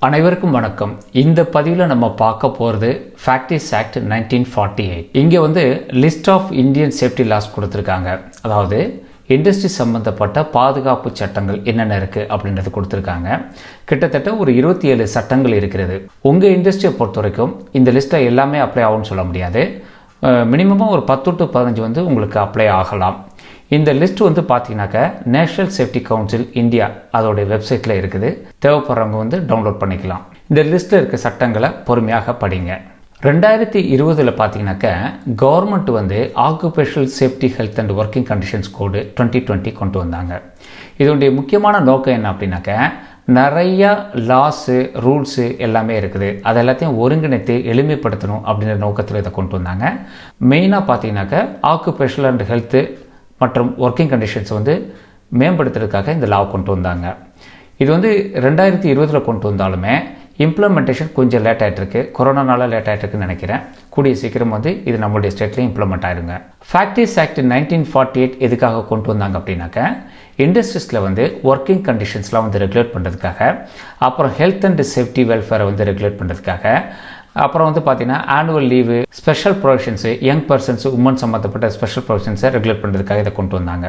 அனைவருக்கும் வணக்கம். இந்த பதிவில் நம்ம பார்க்க போகிறது ஃபேக்ட்ரிஸ் ஆக்ட் 1948. இங்கே list of Indian safety laws கொடுத்துருக்காங்க. அதாவது இண்டஸ்ட்ரி சம்பந்தப்பட்ட பாதுகாப்பு சட்டங்கள் என்னென்ன இருக்குது அப்படின்றது கொடுத்துருக்காங்க. கிட்டத்தட்ட ஒரு 27 சட்டங்கள் இருக்கிறது. உங்கள் இண்டஸ்ட்ரியை பொறுத்த வரைக்கும் இந்த லிஸ்ட்டில் எல்லாமே அப்ளை ஆகும்னு சொல்ல முடியாது. மினிமமாக ஒரு 10 to 15 உங்களுக்கு அப்ளை ஆகலாம். இந்த லிஸ்ட் பார்த்தீங்கன்னாக்கா நேஷனல் சேஃப்டி கவுன்சில் இந்தியா அதோடைய வெப்சைட்டில் இருக்குது. தேவைப்படுறவங்க டவுன்லோட் பண்ணிக்கலாம். இந்த லிஸ்ட்டில் இருக்க சட்டங்களை பொறுமையாக படிங்க. 2020 பார்த்தீங்கன்னாக்கா government occupational safety health and working conditions code 2020 கொண்டு வந்தாங்க. இதனுடைய முக்கியமான நோக்கம் என்ன அப்படின்னாக்கா, நிறையா லாஸு ரூல்ஸு எல்லாமே இருக்குது. அது எல்லாத்தையும் ஒருங்கிணைத்து எளிமைப்படுத்தணும் அப்படின்ற நோக்கத்தில் இதை கொண்டு வந்தாங்க. மெயினாக பார்த்தீங்கன்னாக்கா ஆக்குபேஷனல் அண்ட் ஹெல்த்து மற்றும் ஒர்க்கிங் கண்டிஷன்ஸ் மேம்படுத்துறதுக்காக இந்த லா கொண்டு வந்தாங்க. இது 2020 கொண்டு வந்தாலுமே இம்ப்ளிமெண்டேஷன் கொஞ்சம் லேட் ஆகிட்டுருக்கு. கொரோனானால லேட் ஆகிட்டுருக்குன்னு நினைக்கிறேன். கூடிய சீக்கிரம் இது நம்மளுடைய ஸ்டேட்லேயும் இம்ப்ளிமெண்ட் ஆகிடுங்க. ஃபேக்ட்ரிஸ் ஆக்ட் 1948 எதுக்காக கொண்டு வந்தாங்க அப்படின்னாக்கா, இண்டஸ்ட்ரீஸில் ஒர்க்கிங் கண்டிஷன்ஸ்லாம் ரெகுலேட் பண்ணுறதுக்காக, அப்புறம் ஹெல்த் அண்ட் சேஃப்டி வெல்ஃபேரை ரெகுலேட் பண்ணுறதுக்காக, அப்புறம் பார்த்தீங்கன்னா annual leave, special provisions, young persons, woman சம்மந்தப்பட்ட ஸ்பெஷல் ப்ரொவிஷன்ஸை ரெகுலேட் பண்ணுறதுக்காக இதை கொண்டு வந்தாங்க.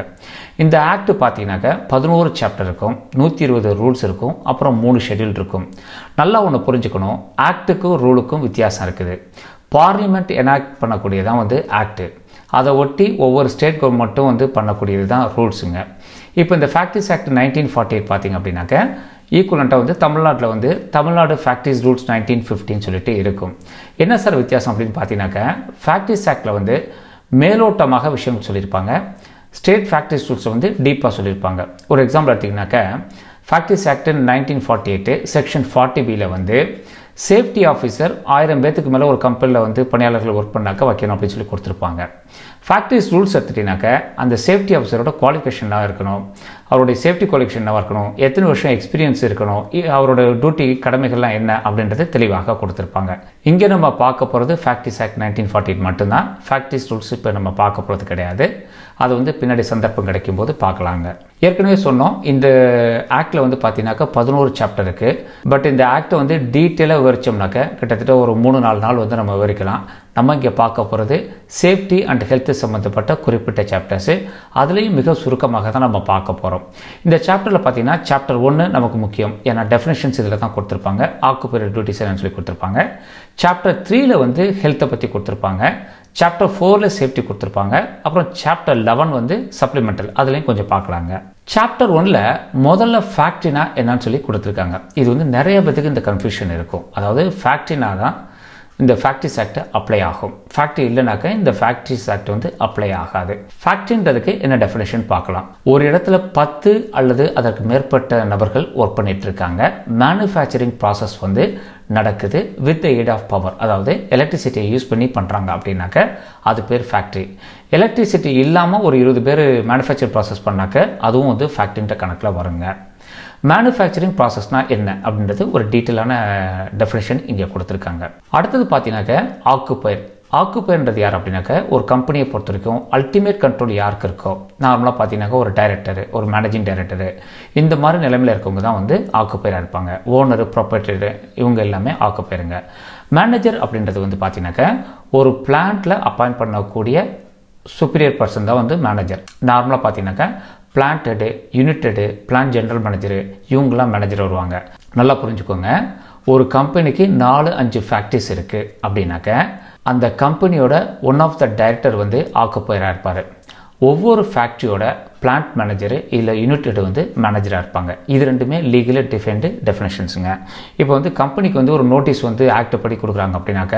இந்த ஆக்ட் பார்த்தீங்கன்னாக்கா 11 சாப்டர் இருக்கும், 120 ரூல்ஸ் இருக்கும், அப்புறம் 3 ஷெட்யூல் இருக்கும். நல்லா ஒன்று புரிஞ்சுக்கணும், ஆக்டுக்கும் ரூலுக்கும் வித்தியாசம் இருக்குது. பார்லிமெண்ட் எனாக்ட் பண்ணக்கூடியதான் ஆக்டு. அதை ஒட்டி ஒவ்வொரு ஸ்டேட் கவர்மெண்ட்டும் பண்ணக்கூடியது தான் ரூல்ஸுங்க. இப்போ இந்த ஃபேக்ட்ரிஸ் ஆக்ட் 1948 பார்த்தீங்க அப்படின்னாக்கா ஈக்குவலண்ட்டாக தமிழ்நாட்டில் தமிழ்நாடு ஃபேக்ட்ரிஸ் ரூல்ஸ் 1915 சொல்லிட்டு இருக்கும். என்ன சார் வித்தியாசம் அப்படின்னு பார்த்தீங்கன்னாக்கா, ஃபேக்ட்ரிஸ் ஆக்டில் மேலோட்டமாக விஷயம் சொல்லியிருப்பாங்க. ஸ்டேட் ஃபேக்ட்ரிஸ் ரூல்ஸை டீப்பாக சொல்லியிருப்பாங்க. ஒரு எக்ஸாம்பிள் எடுத்திங்கனாக்கா, factories act 1948 section 40B safety officer 1000 பேத்துக்கு மேலே ஒரு கம்பெனியில் பணியாளர்கள் ஒர்க் பண்ணாக்க வைக்கணும் அப்படின்னு சொல்லி கொடுத்துருப்பாங்க. ஃபேக்ட்ரிஸ் ரூல்ஸ் எடுத்துட்டீங்கன்னாக்கா அந்த சேஃப்டி ஆஃபீஸரோட குவாலிஃபிகேஷனாக இருக்கணும், அவருடைய சேஃப்டி குவாலிஃபிகேஷனாக இருக்கணும், எத்தனை வருஷம் எக்ஸ்பீரியன்ஸ் இருக்கணும், அவரோட டியூட்டி கடமைகள்லாம் என்ன அப்படின்றது தெளிவாக கொடுத்துருப்பாங்க. இங்கே நம்ம பார்க்க போகிறது ஃபேக்ட்ரிஸ் ஆக்ட் 1948 மட்டும்தான். ஃபேக்ட்ரிஸ் ரூல்ஸ் இப்போ நம்ம பார்க்க போகிறது கிடையாது. அது பின்னாடி சந்தர்ப்பம் கிடைக்கும் போது பார்க்கலாங்க. ஏற்கனவே சொன்னோம், இந்த ஆக்டில் பார்த்தீங்கன்னாக்கா 11 சாப்டர் இருக்குது. பட் இந்த ஆக்டை டீட்டெயிலாக விவரிச்சோம்னாக்கா கிட்டத்தட்ட ஒரு 3-4 நாள் நம்ம விவரிக்கலாம். நம்ம இங்கே பார்க்க போகிறது சேஃப்டி அண்ட் ஹெல்த் சம்மந்தப்பட்ட குறிப்பிட்ட சாப்டர்ஸு. அதுலேயும் மிக சுருக்கமாக தான் நம்ம பார்க்க போகிறோம். இந்த சாப்டரில் பார்த்தீங்கன்னா சாப்டர் 1 நமக்கு முக்கியம். ஏன்னா டெஃபினேஷன்ஸ் இதில் தான் கொடுத்துருப்பாங்க. ஆக்குபையர் டியூட்டிஸ் என்னன்னு சொல்லி கொடுத்துருப்பாங்க. சாப்டர் 3 ஹெல்த்தை பற்றி கொடுத்துருப்பாங்க. சாப்டர் 4 சேஃப்டி கொடுத்துருப்பாங்க. அப்புறம் சாப்டர் 11 சப்ளிமெண்டல், அதுலேயும் கொஞ்சம் பார்க்கலாங்க. சாப்டர் 1 முதல்ல ஃபேக்ட்ரினா என்னன்னு சொல்லி கொடுத்துருக்காங்க. இது நிறைய பேருக்கு இந்த கன்ஃபியூஷன் இருக்கும். அதாவது ஃபேக்ட்ரினா தான் இந்த ஃபேக்ட்ரிஸ் ஆக்ட் அப்ளை ஆகும். ஃபேக்ட்ரி இல்லைனாக்கா இந்த ஃபேக்ட்ரிஸ் ஆக்ட் அப்ளை ஆகாது. ஃபேக்ட்ரின்றதுக்கு என்ன டெஃபினேஷன் பார்க்கலாம். ஒரு இடத்துல 10 அல்லது அதற்கு மேற்பட்ட நபர்கள் ஒர்க் பண்ணிட்டு இருக்காங்க. மேனுஃபேக்சரிங் ப்ராசஸ் நடக்குது with the aid of power, அதாவது எலக்ட்ரிசிட்டியை யூஸ் பண்ணி பண்ணுறாங்க அப்படின்னாக்க அது பேர் ஃபேக்ட்ரி. எலக்ட்ரிசிட்டி இல்லாமல் ஒரு 20 பேர் மேனுஃபேக்சர் ப்ராசஸ் பண்ணாக்க அதுவும் ஃபேக்ட்ரின்ற கணக்கில் வருங்க. மேனுஃபேக்சரிங் ப்ராசஸ்னால் என்ன அப்படின்றது ஒரு டீட்டெயிலான டெஃபினேஷன் இங்கே கொடுத்துருக்காங்க. அடுத்தது பார்த்தீங்கன்னாக்க ஆக்குபையர். ஆக்குபையர்ன்றது யார் அப்படின்னாக்க, ஒரு கம்பெனியை பொறுத்த வரைக்கும் அல்டிமேட் கண்ட்ரோல் யாருக்கு இருக்கோ, நார்மலாக பார்த்தீங்கன்னாக்கா ஒரு டைரக்டரு, ஒரு மேனேஜிங் டைரக்டரு, இந்த மாதிரி நிலைமையில் இருக்கவங்க தான் ஆக்குபையராக இருப்பாங்க. ஓனரு, ப்ராப்பர்ட்டரு, இவங்க எல்லாமே ஆக்குபையருங்க. மேனேஜர் அப்படின்றது பார்த்தீங்கன்னாக்கா ஒரு பிளான்ட்டில் அப்பாயிண்ட் பண்ணக்கூடிய சுப்பீரியர் பர்சன் தான் மேனேஜர். நார்மலாக பார்த்தீங்கன்னாக்கா plant head, unit head, plant general manager, இவங்களாம் மேனேஜர் வருவாங்க. நல்லா புரிஞ்சுக்கோங்க, ஒரு கம்பெனிக்கு 4-5 ஃபேக்ட்ரிஸ் இருக்குது அப்படின்னாக்க அந்த கம்பெனியோட ஒன் ஆஃப் த டைரக்டர் ஆக்குபையராக இருப்பார். ஒவ்வொரு ஃபேக்ட்ரியோட பிளான்ட் மேனேஜரு இல்லை யூனிட் ஹெட் மேனேஜராக இருப்பாங்க. இது ரெண்டுமே லீகலி டிஃபைன்டு டெஃபினேஷன்ஸுங்க. இப்போ கம்பெனிக்கு ஒரு நோட்டீஸ் ஆக்ட் படி கொடுக்குறாங்க அப்படின்னாக்க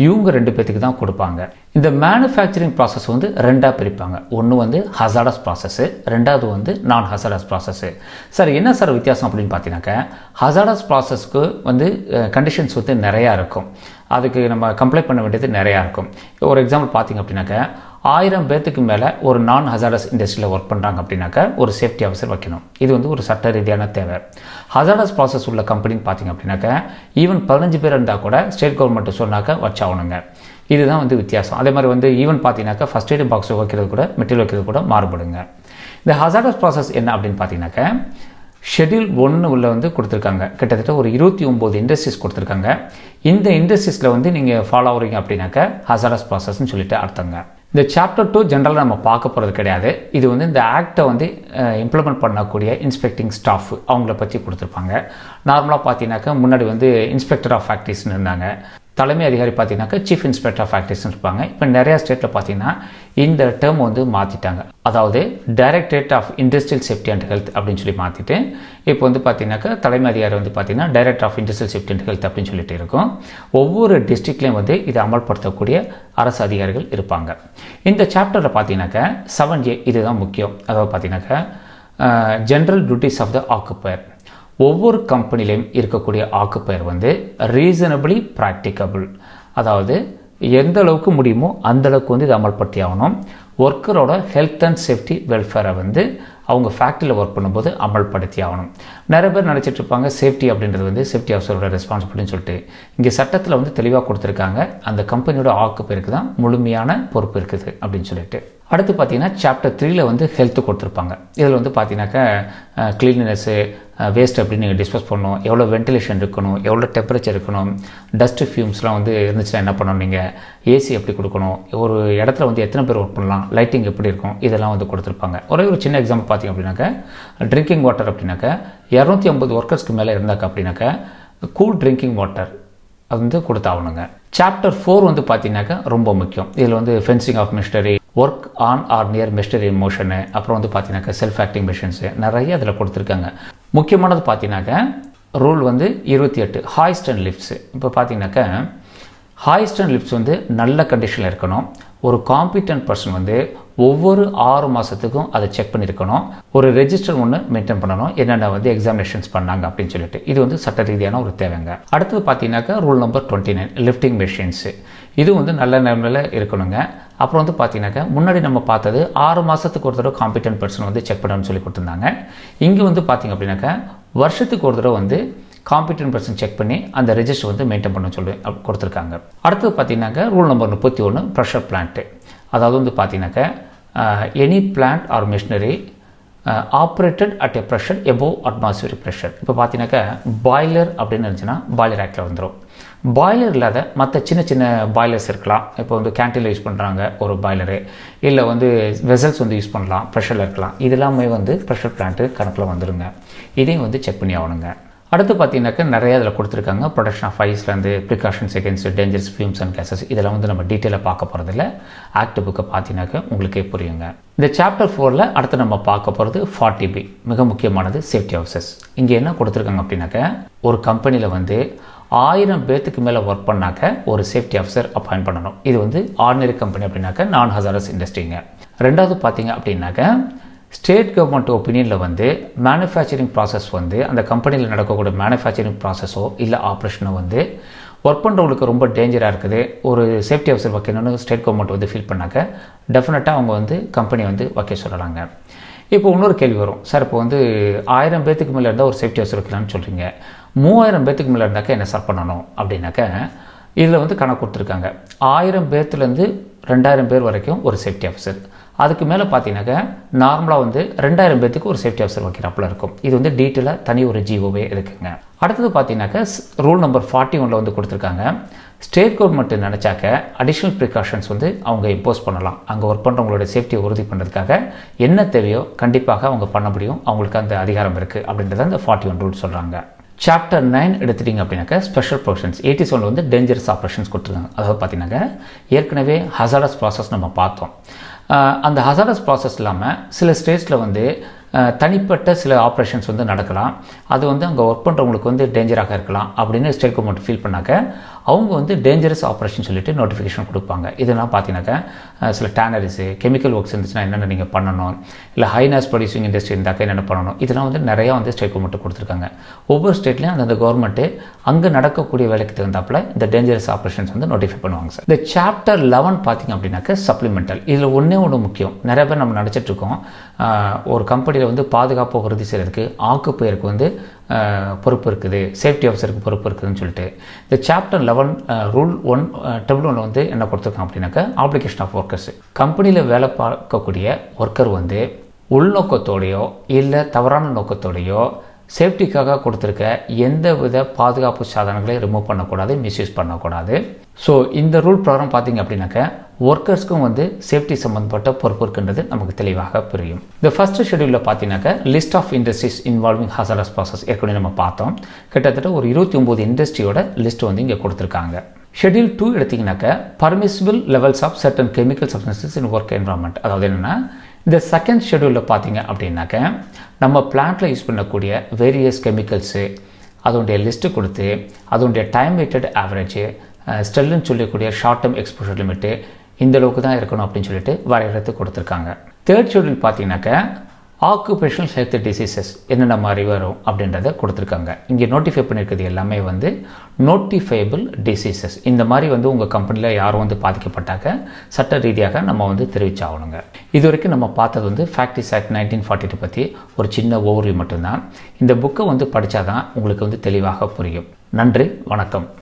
இவங்க 2 பேத்துக்கு தான் கொடுப்பாங்க. இந்த மேனுஃபேக்சரிங் ப்ராசஸ் 2ஆக பிரிப்பாங்க. ஒன்று ஹசார்டஸ் ப்ராசஸ்ஸு, ரெண்டாவது நான் ஹசார்டஸ் ப்ராசஸ்ஸு. சார் என்ன சார் வித்தியாசம் அப்படின்னு பார்த்தீங்கன்னாக்கா, ஹசார்டஸ் ப்ராசஸ்க்கு கண்டிஷன்ஸ் நிறையா இருக்கும். அதுக்கு நம்ம கம்ப்ளை பண்ண வேண்டியது நிறையா இருக்கும். ஒரு எக்ஸாம்பிள் பார்த்தீங்க அப்படின்னாக்கா 1000 பேத்துக்கு மேலே ஒரு நான் ஹசார்டஸ் இண்டஸ்ட்ரியில் ஒர்க் பண்ணுறாங்க அப்படின்னாக்கா ஒரு சேஃப்டி ஆஃபீஸர் வைக்கணும். இது ஒரு சட்ட ரீதியான தேவை. ஹசார்டஸ் ப்ராசஸ் உள்ள கம்பெனின்னு பார்த்தீங்க அப்படின்னாக்கா ஈவன் 15 பேர் இருந்தால் கூட ஸ்டேட் கவர்மெண்ட் சொன்னாக்கா வச்சாகணுங்க. இதுதான் வித்தியாசம். அதே மாதிரி ஈவன் பார்த்தீங்கன்னாக்கா ஃபஸ்ட் எய்ட் பாக்ஸ் வைக்கிறது கூட, மெட்டீரியல் வைக்கிறது கூட மாறுபடுங்க. இந்த ஹசார்டஸ் ப்ராசஸ் என்ன அப்படின்னு பார்த்தீங்கன்னாக்கா ஷெட்யூல் 1 உள்ள வந்து கொடுத்துருக்காங்க. கிட்டத்தட்ட ஒரு 29 இண்டஸ்ட்ரீஸ் கொடுத்துருக்காங்க. இந்த இண்டஸ்ட்ரீஸில் வந்து நீங்கள் ஃபாலோ ஆகுறீங்க அப்படின்னாக்க ஹசாரஸ் ப்ராசஸ்ன்னு சொல்லிட்டு அர்த்தங்க. இந்த சாப்டர் 2 ஜென்ரலாக நம்ம பார்க்க போகிறது கிடையாது. இது வந்து இந்த ஆக்டை வந்து இம்ப்ளிமெண்ட் பண்ணக்கூடிய இன்ஸ்பெக்டிங் ஸ்டாஃப் அவங்கள பற்றி கொடுத்துருப்பாங்க. நார்மலாக பார்த்தீங்கன்னாக்கா முன்னாடி வந்து இன்ஸ்பெக்டர் ஆஃப் ஃபேக்ட்ரிஸ்னு இருந்தாங்க. தலைமை அதிகாரி பார்த்தீங்கன்னாக்கா சீஃப் இன்ஸ்பெக்டர் ஆஃப் ஃபேக்ட்ரிஸ்னு இருப்பாங்க. இப்போ நிறையா ஸ்டேட்டில் பார்த்தீங்கன்னா இந்த டேர்ம் வந்து மாற்றிட்டாங்க. அதாவது directorate of industrial safety and health அப்படின்னு சொல்லி மாற்றிட்டு இப்போ வந்து பார்த்தீங்கன்னாக்கா தலைமை அதிகாரி வந்து பார்த்தீங்கன்னா director of industrial safety and health அப்படின்னு சொல்லிட்டு இருக்கும். ஒவ்வொரு டிஸ்ட்ரிக்ட்லேயும் வந்து இதை அமல்படுத்தக்கூடிய அரசு அதிகாரிகள் இருப்பாங்க. இந்த சாப்டரில் பார்த்தீங்கன்னாக்கா 7A இதுதான் முக்கியம். அதாவது பார்த்தீங்கன்னாக்கா ஜென்ரல் டியூட்டிஸ் ஆஃப் த ஆக்குப்பயர். ஒவ்வொரு கம்பெனிலையும் இருக்கக்கூடிய ஆக்குப்பயர் வந்து ரீசனபிளி ப்ராக்டிகபிள், அதாவது எந்த அளவுக்கு முடியுமோ அந்த அளவுக்கு வந்து இதை அமல்படுத்தி ஆகணும். ஒர்க்கரோட ஹெல்த் அண்ட் சேஃப்டி வெல்ஃபேரை வந்து அவங்க ஃபேக்ட்ரியில் ஒர்க் பண்ணும்போது அமல்படுத்தி ஆகணும். நிறைய பேர் நினச்சிட்டு இருப்பாங்க சேஃப்டி அப்படின்றது வந்து சேஃப்டி ஆஃபீஸரோட ரெஸ்பான்சிபிலிட்டின்னு சொல்லிட்டு. இங்கே சட்டத்தில் வந்து தெளிவாக கொடுத்துருக்காங்க, அந்த கம்பெனியோட ஆக்குப்பயருக்கு தான் முழுமையான பொறுப்பு இருக்குது அப்படின்னு சொல்லிட்டு. அடுத்து பார்த்தீங்கன்னா சாப்டர் 3ல் வந்து ஹெல்த்து கொடுத்துருப்பாங்க. இதில் வந்து பார்த்தீங்கன்னாக்கா க்ளீனினஸ்ஸு, வேஸ்ட் அப்படின்னு நீங்கள் டிஸ்போஸ் பண்ணணும், எவ்வளோ வென்டிலேஷன் இருக்கணும், எவ்வளோ டெம்பரேச்சர் இருக்கணும், டஸ்ட்டு ஃபியூம்ஸ்லாம் வந்து இருந்துச்சுன்னா என்ன பண்ணணும், நீங்கள் ஏசி எப்படி கொடுக்கணும், ஒரு இடத்துல வந்து எத்தனை பேர் ஒர்க் பண்ணலாம், லைட்டிங் எப்படி இருக்கும், இதெல்லாம் வந்து கொடுத்துருப்பாங்க. ஒரே ஒரு சின்ன எக்ஸாம்பிள் பார்த்தீங்க அப்படின்னாக்கா ட்ரிங்கிங் வாட்டர் அப்படின்னாக்கா 250 ஒர்க்கர்ஸ்க்கு மேலே இருந்தாக்கா அப்படின்னாக்கா கூல் ட்ரிங்கிங் வாட்டர் அது வந்து கொடுத்தாகணுங்க. சாப்டர் 4 வந்து பார்த்தீங்கன்னாக்கா ரொம்ப முக்கியம். இதில் வந்து fencing of machinery, work on or near machinery motion, அப்புறம் வந்து பார்த்தீங்கன்னாக்கா செல்ஃப் ஆக்டிங் மிஷின்ஸு நிறைய அதில் கொடுத்துருக்காங்க. முக்கியமானது பார்த்தீங்கன்னாக்கா ரூல் வந்து 28 ஹாய்ஸ்ட் அண்ட் லிஃப்ட்ஸு. இப்போ பார்த்தீங்கன்னாக்கா ஹாய்ஸ்ட் அண்ட் லிஃப்ட்ஸ் வந்து நல்ல கண்டிஷனில் இருக்கணும். ஒரு காம்பிட்டன்ட் பர்சன் வந்து ஒவ்வொரு 6 மாதத்துக்கும் அதை செக் பண்ணியிருக்கணும். ஒரு ரெஜிஸ்டர் ஒன்று மெயின்டைன் பண்ணணும், என்னென்ன வந்து எக்ஸாமினேஷன்ஸ் பண்ணாங்க அப்படின்னு சொல்லிட்டு. இது வந்து சட்ட ரீதியான ஒரு தேவைங்க. அடுத்தது பார்த்தீங்கன்னாக்கா ரூல் நம்பர் 29 லிஃப்டிங் மெஷின்ஸு. இது வந்து நல்ல நிலைமையில் இருக்கணுங்க. அப்புறம் வந்து பார்த்தீங்கன்னாக்கா முன்னாடி நம்ம பார்த்தது 6 மாதத்துக்கு ஒரு தடவை காம்பிட்டன்ட் பர்சன் வந்து செக் பண்ணணும்னு சொல்லி கொடுத்துருந்தாங்க. இங்கே வந்து பார்த்தீங்க அப்படின்னாக்கா வருஷத்துக்கு ஒரு தடவை வந்து காம்பிட்டன்ட் பர்சன் செக் பண்ணி அந்த ரெஜிஸ்டர் வந்து மெயின்டைன் பண்ண சொல்லி கொடுத்துருக்காங்க. அடுத்தது பார்த்தீங்கன்னாக்கா ரூல் நம்பர் 31 ப்ரெஷர் பிளான்ட்டு. அதாவது வந்து பார்த்தீங்கன்னாக்கா any plant or machinery operated at a pressure above atmospheric pressure. இப்போ பார்த்தீங்கன்னாக்கா பாய்லர் அப்படின்னு இருந்துச்சுன்னா பாய்லர் ஆக்டில் வந்துடும். பாய்லர் இல்லாத மற்ற சின்ன சின்ன பாய்லர்ஸ் இருக்கலாம். இப்போ வந்து கேன்டீனில் யூஸ் பண்ணுறாங்க ஒரு பாய்லரு, இல்லை வந்து வெசல்ஸ் வந்து யூஸ் பண்ணலாம், ப்ரெஷரில் இருக்கலாம். இதெல்லாமே வந்து ப்ரெஷர் பிளான்ட்டு கணக்கில் வந்துடுங்க. இதையும் வந்து செக் பண்ணி ஆகணுங்க. அடுத்து பார்த்தீங்கன்னாக்கா நிறைய இதில் கொடுத்துருக்காங்க. ப்ரொடக்ஷன் ஆஃப் ஃபயர்ஸ்லேருந்து precautions against dangerous fumes and gases, இதெல்லாம் வந்து நம்ம டீட்டெயிலாக பார்க்க போகிறதில்ல. ஆக்ட் புக்கை பார்த்தீங்கன்னாக்கா உங்களுக்கே புரியுங்க. இந்த சாப்டர் 4ல் அடுத்து நம்ம பார்க்க போகிறது 40B, மிக முக்கியமானது சேஃப்டி ஆஃபீஸர்ஸ். இங்கே என்ன கொடுத்துருக்காங்க அப்படின்னாக்கா ஒரு கம்பெனியில் வந்து 1000 பேர்த்துக்கு மேலே ஒர்க் பண்ணாக்க ஒரு சேஃப்டி ஆஃபீஸர் அப்பாயிண்ட் பண்ணணும். இது வந்து ஆர்டினரி கம்பெனி அப்படின்னாக்கா நான் ஹசாரஸ் இண்டஸ்ட்ரிங்க. ரெண்டாவது பார்த்தீங்க அப்படின்னாக்கா ஸ்டேட் கவர்மெண்ட் ஒப்பீனியனில் வந்து மேனுஃபேக்சரிங் ப்ராசஸ் வந்து அந்த கம்பெனியில் நடக்கக்கூடிய மேனுஃபேக்சரிங் ப்ராசஸோ இல்லை ஆப்ரேஷனோ வந்து ஒர்க் பண்ணுறவங்களுக்கு ரொம்ப டேஞ்சராக இருக்குது, ஒரு சேஃப்டி ஆஃபீஸர் வைக்கணும்னு ஸ்டேட் கவர்மெண்ட் வந்து ஃபீல் பண்ணாக்க டெஃபினட்டாக அவங்க வந்து கம்பெனி வந்து வைக்க சொல்லலாங்க. இப்போ இன்னொரு கேள்வி வரும், சார் இப்போ வந்து 1000 பேர்த்துக்கு மேலே இருந்தால் ஒரு சேஃப்டி ஆஃபீஸர் வைக்கலாம்னு சொல்கிறீங்க, 3000 பேர்த்துக்கு மேலே இருந்தாக்கா என்ன சார் பண்ணணும் அப்படின்னாக்க இதில் வந்து கணக்கு கொடுத்துருக்காங்க. 1000 பேர்த்துலேருந்து 2000 பேர் வரைக்கும் ஒரு சேஃப்டி ஆஃபீஸர், அதுக்கு மேலே பார்த்தீங்கன்னாக்கா நார்மலாக வந்து 2000 பேர்த்துக்கு ஒரு சேஃப்டி ஆஃபீஸர் வைக்கிறாப்புல இருக்கும். இது வந்து டீட்டெயிலாக தனி ஒரு ஜிஓவே இருக்குங்க. அடுத்தது பார்த்தீங்கன்னாக்கா ரூல் நம்பர் 41 வந்து கொடுத்துருக்காங்க. ஸ்டேட் கவர்மெண்ட் நினச்சாக்க அடிஷ்னல் ப்ரிகாஷன்ஸ் வந்து அவங்க இம்போஸ் பண்ணலாம். அங்கே ஒர்க் பண்ணுறவங்களோட சேஃப்டியை உறுதி பண்ணுறதுக்காக என்ன தேவையோ கண்டிப்பாக அவங்க பண்ண முடியும், அவங்களுக்கு அந்த அதிகாரம் இருக்குது அப்படின்றத அந்த 41 ரூல் சொல்கிறாங்க. சாப்டர் 9 எடுத்துட்டிங்க அப்படின்னாக்கா ஸ்பெஷல் ப்ரொவிஷன்ஸ் 87 வந்து டேஞ்சரஸ் ஆப்ரேஷன்ஸ் கொடுத்துருக்காங்க. அதாவது பார்த்தீங்கன்னாக்கா ஏற்கனவே ஹசாரஸ் ப்ராசஸ் நம்ம பார்த்தோம். அந்த ஹசாரஸ் ப்ராசஸ் இல்லாமல் சில ஸ்டேட்ஸில் வந்து தனிப்பட்ட சில ஆப்ரேஷன்ஸ் வந்து நடக்கலாம். அது வந்து அங்கே ஒர்க் பண்ணுறவங்களுக்கு வந்து டேஞ்சராக இருக்கலாம் அப்படின்னு ஸ்டேட் கவர்மெண்ட் ஃபீல் பண்ணாக்க அவங்க வந்து டேஞ்சரஸ் ஆப்ரேஷன் சொல்லிட்டு நோட்டிஃபிகேஷன் கொடுப்பாங்க. இதெல்லாம் பார்த்தீங்கன்னாக்கா சில டேனரிஸு கெமிக்கல் ஒர்க்ஸ் இருந்துச்சுன்னா என்னென்ன நீங்கள் பண்ணணும், இல்லை ஹைனாஸ் ப்ரொடியூசிங் இண்டஸ்ட்ரி இருந்தாக்க என்னென்ன பண்ணணும், இதெல்லாம் வந்து நிறையா வந்து ஸ்டேட் கவர்மெண்ட் கொடுத்துருக்காங்க. ஒவ்வொரு ஸ்டேட்லையும் அந்தந்த கவர்மெண்ட்டு அங்கே நடக்கக்கூடிய வேலைக்கு தகுந்தாப்பில் இந்த டேஞ்சரஸ் ஆப்ரேஷன்ஸ் வந்து நோட்டிஃபை பண்ணுவாங்க சார். இந்த சாப்டர் 11 பார்த்தீங்க அப்படின்னாக்கா சப்ளிமெண்டல். இதில் ஒன்றே ஒன்று முக்கியம், நிறைய பேர் நம்ம நினச்சிட்டு இருக்கோம் ஒரு கம்பெனியில் வந்து பாதுகாப்பு உறுதி செய்கிறதுக்கு ஆக்குப்பயருக்கு வந்து பொறுப்பு இருக்குது, சேஃப்டி ஆஃபீஸருக்கு பொறுப்பு இருக்குதுன்னு சொல்லிட்டு. இந்த சாப்டர் 11 ரூல் 1 டேபிள் 1 வந்து என்ன கொடுத்துருக்காங்க அப்படின்னாக்கா ஆப்ளிகேஷன் ஆஃப் ஒர்க்கர்ஸ். கம்பெனியில் வேலை பார்க்கக்கூடிய ஒர்க்கர் வந்து உள்நோக்கத்தோடையோ இல்லை தவறான நோக்கத்தோடையோ சேஃப்டிக்காக கொடுத்துருக்க எந்த வித பாதுகாப்பு சாதனங்களையும் ரிமூவ் பண்ணக்கூடாது, மிஸ்யூஸ் பண்ணக்கூடாது. ஸோ இந்த ரூல் ப்ராப்ளம் பார்த்தீங்க அப்படின்னாக்க ஒர்க்கர்ஸ்க்கும் வந்து சேஃப்டி சம்மந்தப்பட்ட பொறுப்பு இருக்குன்றது நமக்கு தெளிவாக புரியும். இந்த ஃபர்ஸ்ட் ஷெடியூலில் பார்த்தீங்கன்னாக்க list of industries involving hazardous process ஏற்கனவே நம்ம பார்த்தோம். கிட்டத்தட்ட ஒரு 29 இண்டஸ்ட்ரியோட லிஸ்ட் வந்து இங்கே கொடுத்துருக்காங்க. ஷெடியூல் 2 எடுத்திங்கனாக்க permissible levels of certain chemical substances in work environment. அதாவது என்னென்னா இந்த செகண்ட் ஷெடியூலில் பார்த்தீங்க அப்படின்னாக்க நம்ம பிளான்ட்டில் யூஸ் பண்ணக்கூடிய வேரியஸ் கெமிக்கல்ஸு அதோடைய லிஸ்ட்டு கொடுத்து அதோடைய டைம் வெயிட்டட் ஆவரேஜ் ஸ்டெல்லுன்னு சொல்லக்கூடிய ஷார்ட் டேர்ம் எக்ஸ்போஷர் லிமிட்டு இந்த அளவுக்கு தான் இருக்கணும் அப்படின்னு சொல்லிட்டு வரையறுத்து கொடுத்துருக்காங்க. தேர்ட் ஷெடியூல் பார்த்தீங்கன்னாக்க ஆக்குபேஷனல் ஹெல்த் டிசீசஸ் என்னென்ன மாதிரி வரும் அப்படின்றத கொடுத்துருக்காங்க. இங்கே நோட்டிஃபை பண்ணியிருக்கிறது எல்லாமே வந்து நோட்டிஃபைபிள் டிசீசஸ். இந்த மாதிரி வந்து உங்கள் கம்பெனியில் யாரும் வந்து பாதிக்கப்பட்டாக்க சட்ட ரீதியாக நம்ம வந்து தெரிவிச்சாகணுங்க. இது வரைக்கும் நம்ம பார்த்தது வந்து ஃபேக்ட்ரிஸ் ஆக்ட் 1942 பற்றி ஒரு சின்ன ஓவர்வியூ மட்டும்தான். இந்த புக்கை வந்து படித்தா தான் உங்களுக்கு வந்து தெளிவாக புரியும். நன்றி, வணக்கம்.